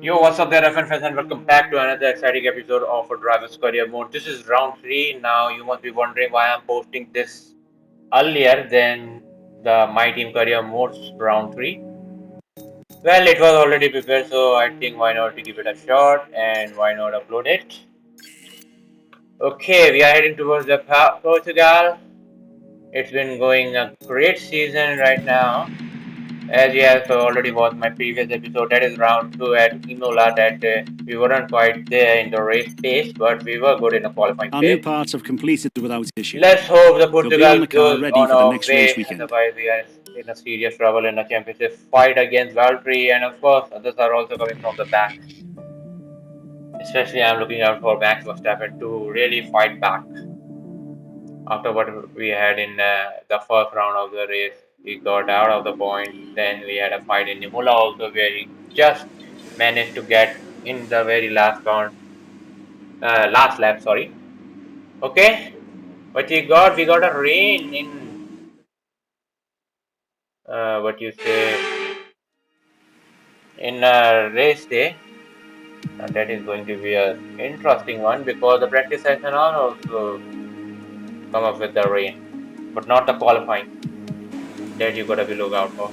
Yo, what's up there, FN fans, and welcome back to another exciting episode of a Driver's Career Mode. This is round 3. Now, you must be wondering why I'm posting this earlier than the My Team Career Mode's round 3. Well, it was already prepared, so I think why not to give it a shot and why not upload it. Okay, we are heading towards the Portugal. It's been going a great season right now. As you have already watched my previous episode, that is round 2 at Imola, that we weren't quite there in the race pace, but we were good in the qualifying Our phase. new parts have completed without issue. Let's hope the Portugal the car goes ready on for the our next race way, weekend. otherwise we are in a serious trouble in the championship fight against Valtteri, and of course others are also coming from the back. Especially I'm looking out for Max Verstappen to really fight back. After what we had in the first round of the race, he got out of the point. Then we had a fight in Imola also, where he just managed to get in the very last round, last lap. Sorry. Okay, what we got a rain in what you say in race day, and that is going to be a interesting one because the practice session are also come up with the rain, but not the qualifying. That you gotta be look out for.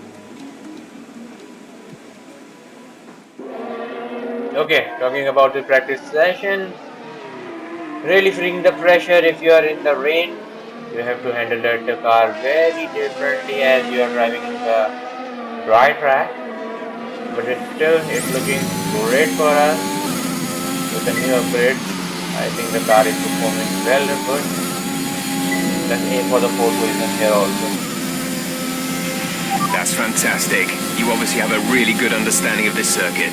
Okay, talking about the practice session, really feeling the pressure if you are in the rain. You have to handle that car very differently as you are driving in the dry track. But it's looking great for us with the new upgrades. I think the car is performing well and good. Let's aim for the 4th position here also. That's fantastic. You obviously have a really good understanding of this circuit.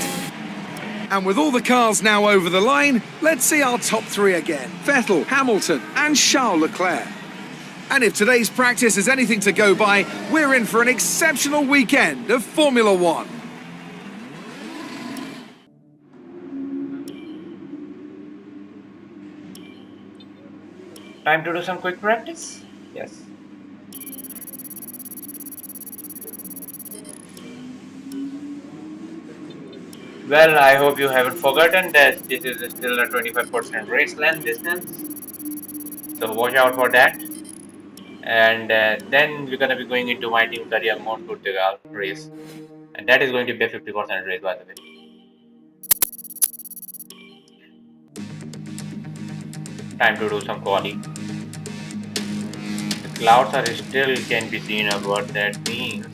And with all the cars now over the line, let's see our top 3 again. Vettel, Hamilton and Charles Leclerc. And if today's practice is anything to go by, we're in for an exceptional weekend of Formula One. Time to do some quick practice? Yes. Well, I hope you haven't forgotten that this is still a 25% race length distance. So watch out for that. And then we're going to be going into my team career mode Portugal race. And that is going to be a 50% race, by the way. Time to do some quali. The clouds are still can be seen of what that means.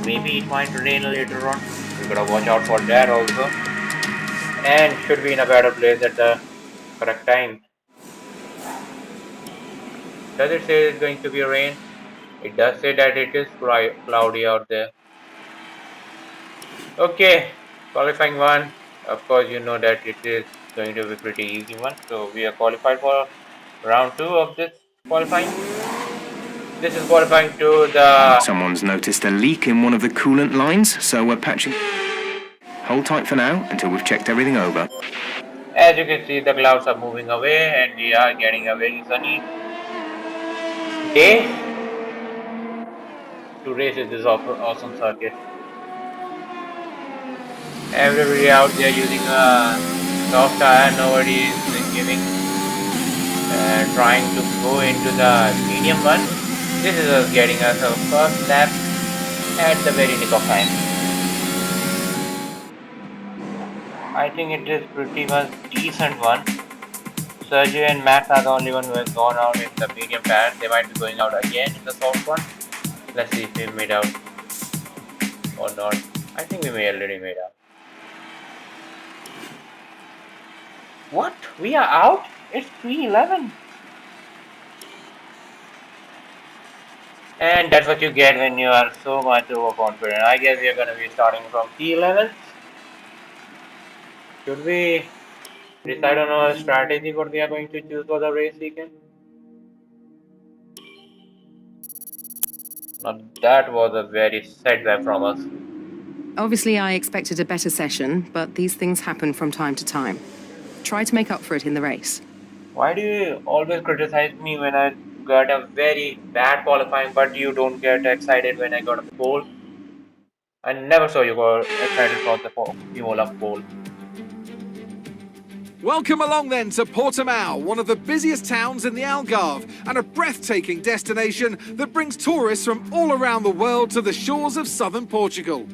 Maybe it might rain later on. We gotta watch out for that also. And should be in a better place at the correct time. Does it say it's going to be rain? It does say that it is cloudy out there. Okay, qualifying 1. Of course, you know that it is going to be pretty easy one. So we are qualified for round 2 of this qualifying. This is qualifying to the... Someone's noticed a leak in one of the coolant lines, so we're patching. Hold tight for now until we've checked everything over. As you can see, the clouds are moving away and we are getting a very sunny day to race in this awesome circuit. Everybody out there using a soft tire, nobody is giving trying to go into the medium one. This is us getting us our first lap at the very nick of time. I think it is pretty much decent one. Sergio and Max are the only one who has gone out in the medium tire. They might be going out again in the soft one. Let's see if we made out or not. I think we may already made out. What? We are out? It's 3:11. And that's what you get when you are so much overconfident. I guess we are going to be starting from P11. Should we decide on our strategy what we are going to choose for the race weekend? Now that was a very setback from us. Obviously, I expected a better session, but these things happen from time to time. Try to make up for it in the race. Why do you always criticize me when I got a very bad qualifying, but you don't get excited when I got a pole? I never saw you got excited for the Imola pole. Welcome along then to Portimao, one of the busiest towns in the Algarve and a breathtaking destination that brings tourists from all around the world to the shores of southern Portugal.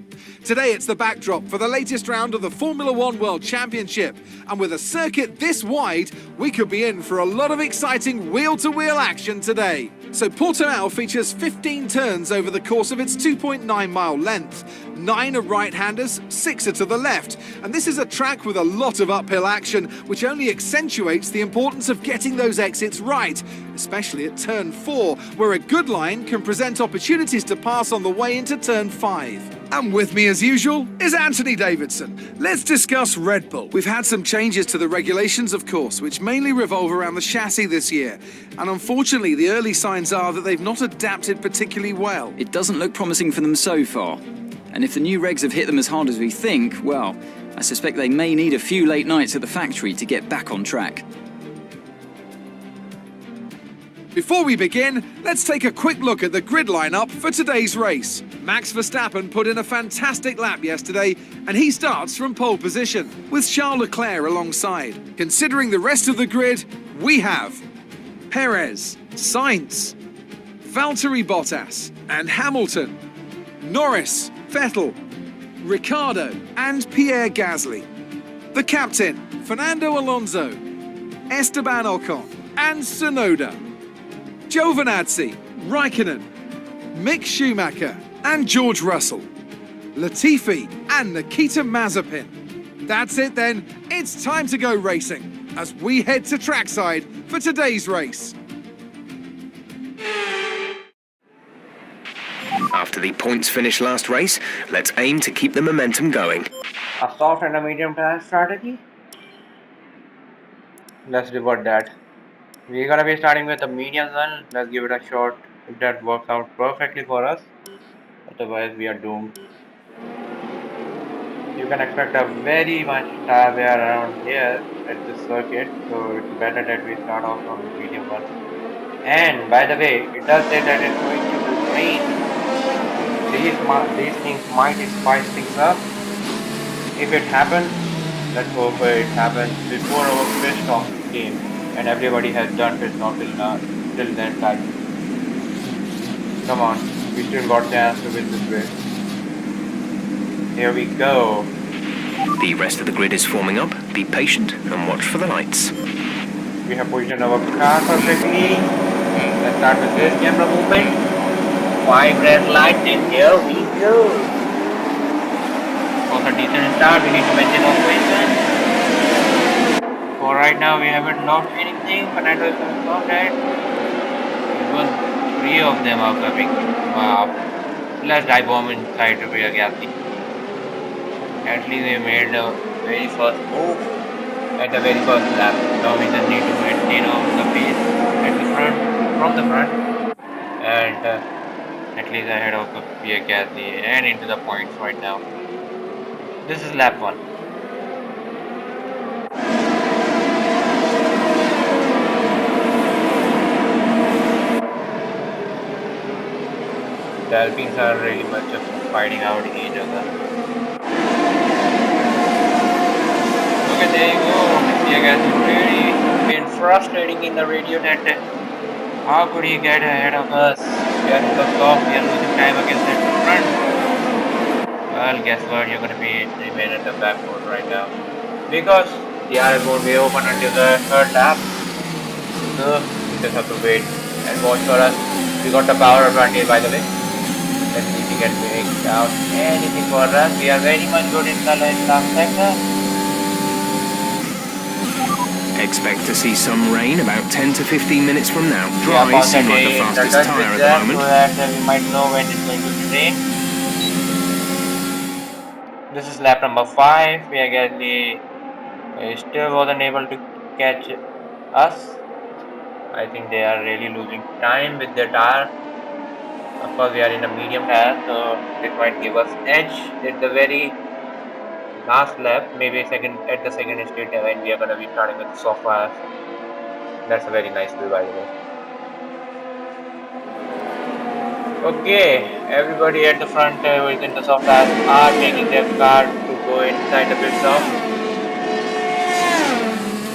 Today it's the backdrop for the latest round of the Formula One World Championship, and with a circuit this wide, we could be in for a lot of exciting wheel-to-wheel action today. So Portimao features 15 turns over the course of its 2.9-mile length. 9 are right-handers, 6 are to the left, and this is a track with a lot of uphill action, which only accentuates the importance of getting those exits right, especially at turn 4, where a good line can present opportunities to pass on the way into turn 5. And with me as usual is Anthony Davidson. Let's discuss Red Bull. We've had some changes to the regulations, of course, which mainly revolve around the chassis this year. And unfortunately, the early signs are that they've not adapted particularly well. It doesn't look promising for them so far. And if the new regs have hit them as hard as we think, well, I suspect they may need a few late nights at the factory to get back on track. Before we begin, let's take a quick look at the grid lineup for today's race. Max Verstappen put in a fantastic lap yesterday, and he starts from pole position, with Charles Leclerc alongside. Considering the rest of the grid, we have Perez, Sainz, Valtteri Bottas, and Hamilton, Norris, Vettel, Ricciardo, and Pierre Gasly. The captain, Fernando Alonso, Esteban Ocon, and Tsunoda. Giovinazzi, Raikkonen, Mick Schumacher, and George Russell. Latifi and Nikita Mazepin. That's it then, it's time to go racing as we head to trackside for today's race. After the points finish last race, let's aim to keep the momentum going. A soft and a medium tire strategy. Let's revert that. We're gonna be starting with the medium one. Let's give it a shot. If that works out perfectly for us, otherwise we are doomed. You can expect a very much tire wear around here at this circuit, so it's better that we start off from the medium one. And by the way, it does say that it's going to rain. These things might spice things up. If it happens, let's hope it happens before our pit stop game, and everybody has done pit stop till then time. Come on, we still got chance to win this race. Here we go. The rest of the grid is forming up. Be patient and watch for the lights. We have positioned our car perfectly. Let's start with this camera movement. 5 red lights and here we go. For a decent start, we need to maintain our position. For right now, we haven't lost anything. Fernando is coming from that. Even 3 of them are coming. Wow. Let's dive bomb inside to Pierre Gasly. At least we made the very first move at the very first lap. Now we just need to maintain on the pace at the front, from the front, and at least ahead of Pierre Gasly and into the points right now. This is lap 1. The Alpines are really much of fighting out each other. Okay, there you go. Pierre Gasly really been frustrating in the radio that how could he get ahead of us? We are in the top, we are losing time against the front. Well, guess what? You're gonna remain at the back mode right now. Because the RS won't be open until the 3rd lap. So we just have to wait and watch for us. We got the power advantage, by the way. Let's see if we can make out anything for us. We are very much good in the last sector. Expect to see some rain about 10 to 15 minutes from now. Dry seem like the fastest tyre at the moment. So that we might know when it's going to rain. This is lap number 5. We again still wasn't able to catch us. I think they are really losing time with their tire. Of course, we are in a medium tire, so it might give us edge at the very last lap, maybe at the second straight when we are going to be starting with soft tires. That's a very nice view, by the way. Okay, everybody at the front within the soft tires are taking their car to go inside the pit stop.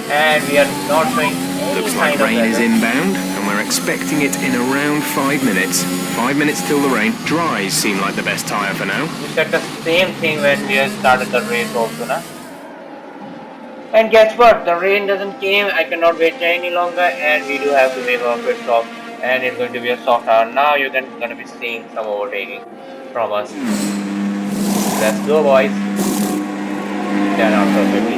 and we are not showing any Looks like sign of rain is weather. inbound, and we're expecting it in around 5 minutes. 5 minutes till the rain. Dries seem like the best tyre for now. We said the same thing when we started the race also, na? And guess what? The rain doesn't came. I cannot wait any longer, and we do have to make our pit stop. And it's going to be a soft hour. Now you're gonna be seeing some overtaking from us. Let's go, boys. 10 out perfectly.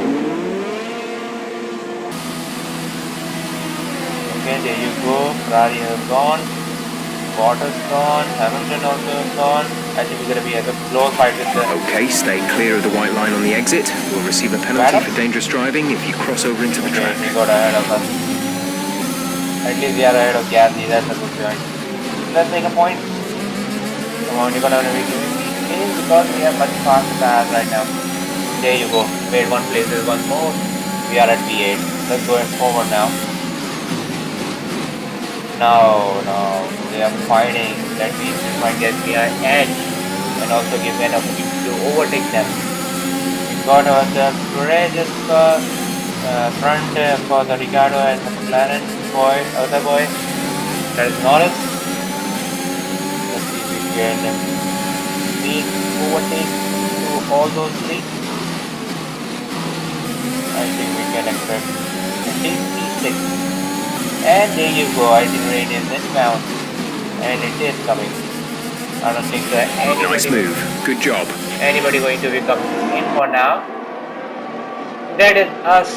Okay, there you go. Ferrari has gone. Bottas gone. Hamilton also gone. I think we're gonna be a close fight with the. Okay, stay clear of the white line on the exit. You'll receive a penalty Madam? for dangerous driving if you cross over into the Okay, track. we got ahead of us. At least we are ahead of Gasly. That's a good point. Let's make a point. Come on, you're gonna be giving me space because we have much faster tires right now. There you go. Made one places once more. We are at P8. Let's go forward now. No, they are fighting. That means we might get behind edge and also give an opportunity to overtake them. We got ourselves Prix front for the Ricardo and the McLaren boy, other boy. That is Norris. Let's see if we can beat overtake to all those three. I think we can expect at least P6. And there you go, I think rain is inbound. And it is coming. I don't think that Nice move. Good job. anybody going to be coming in for now. That is us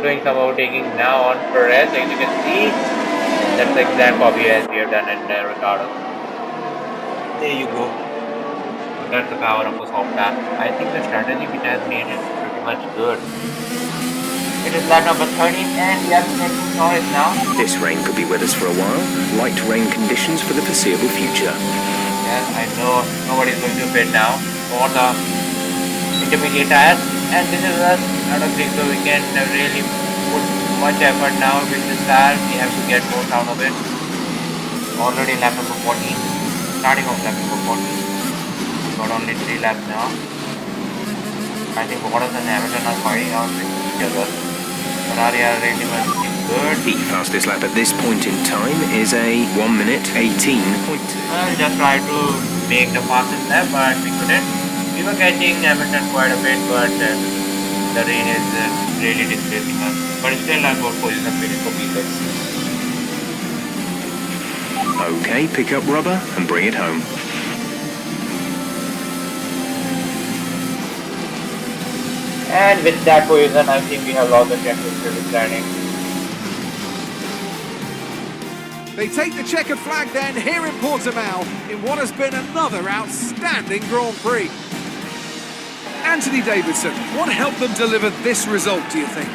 doing some overtaking now on Perez. As you can see, that's the exact copy as we have done in Ricardo. There you go. So that's the power of a soft tap. I think the strategy which has made is pretty much good. It is lap number 13 and we are making noise now. This rain could be with us for a while. Light rain conditions for the foreseeable future. Yes, I know nobody is going to pit now for the intermediate tires. And this is us. I don't think so we can really put much effort now with this tire. We have to get more out of it. Already lap number 14. Starting off lap number 14. Got only 3 laps now. I think Bottas and Hamilton are fighting out with each other. Ferrari are really much good. The fastest lap at this point in time is a 1 minute 18.2. Well, just try to make the fastest lap, but we couldn't. We were catching Hamilton quite a bit, but the rain is really displacing us. But still, our good position finish for P6. Okay, pick up rubber and bring it home. And with that position, I think we have lost the championship standing. They take the checkered flag then here in Portimao in what has been another outstanding Grand Prix. Anthony Davidson, what helped them deliver this result, do you think?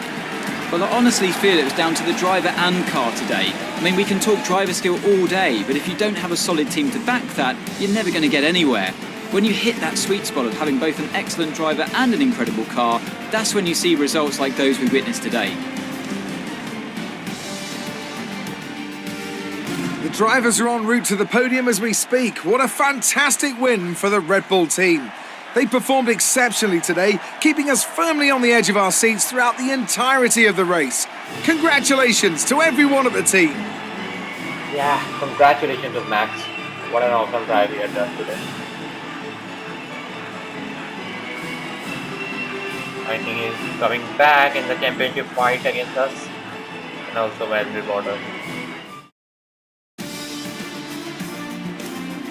Well, I honestly feel it was down to the driver and car today. I mean, we can talk driver skill all day, but if you don't have a solid team to back that, you're never going to get anywhere. When you hit that sweet spot of having both an excellent driver and an incredible car, that's when you see results like those we witnessed today. The drivers are en route to the podium as we speak. What a fantastic win for the Red Bull team. They performed exceptionally today, keeping us firmly on the edge of our seats throughout the entirety of the race. Congratulations to everyone at the team. Yeah, congratulations to Max. What an awesome drive he had done today. I think he's coming back in the championship fight against us. And also Valtteri Bottas.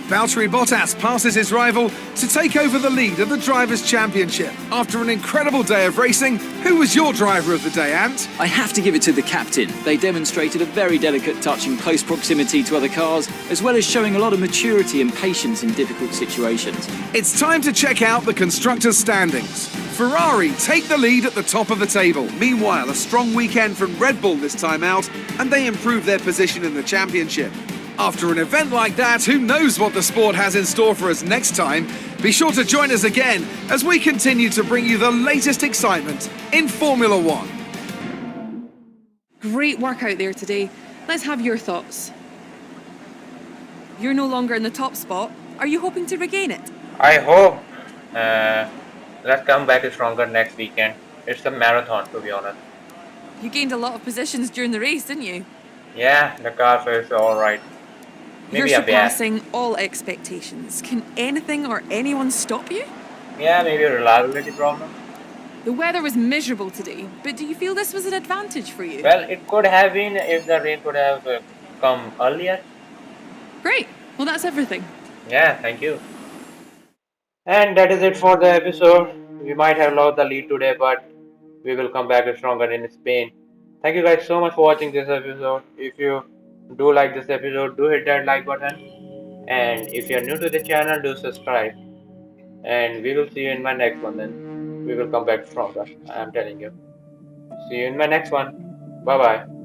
Valtteri Bottas passes his rival to take over the lead of the Drivers' Championship. After an incredible day of racing, who was your driver of the day, Ant? I have to give it to the captain. They demonstrated a very delicate touch in close proximity to other cars, as well as showing a lot of maturity and patience in difficult situations. It's time to check out the Constructor Standings. Ferrari take the lead at the top of the table. Meanwhile, a strong weekend from Red Bull this time out, and they improve their position in the championship. After an event like that, who knows what the sport has in store for us next time? Be sure to join us again as we continue to bring you the latest excitement in Formula One. Great work out there today. Let's have your thoughts. You're no longer in the top spot. Are you hoping to regain it? I hope. Let's come back stronger next weekend. It's a marathon, to be honest. You gained a lot of positions during the race, didn't you? Yeah, the car feels alright. Maybe You're a bit. surpassing all expectations. Can anything or anyone stop you? Yeah, maybe a reliability problem. The weather was miserable today, but do you feel this was an advantage for you? Well, it could have been if the rain could have come earlier. Great. Well, that's everything. Yeah, thank you. And that is it for the episode. We might have lost the lead today, but we will come back stronger in Spain. Thank you guys so much for watching this episode. If you do like this episode, do hit that like button. And if you're new to the channel, do subscribe. And we will see you in my next one then. We will come back stronger. I am telling you. See you in my next one. Bye bye.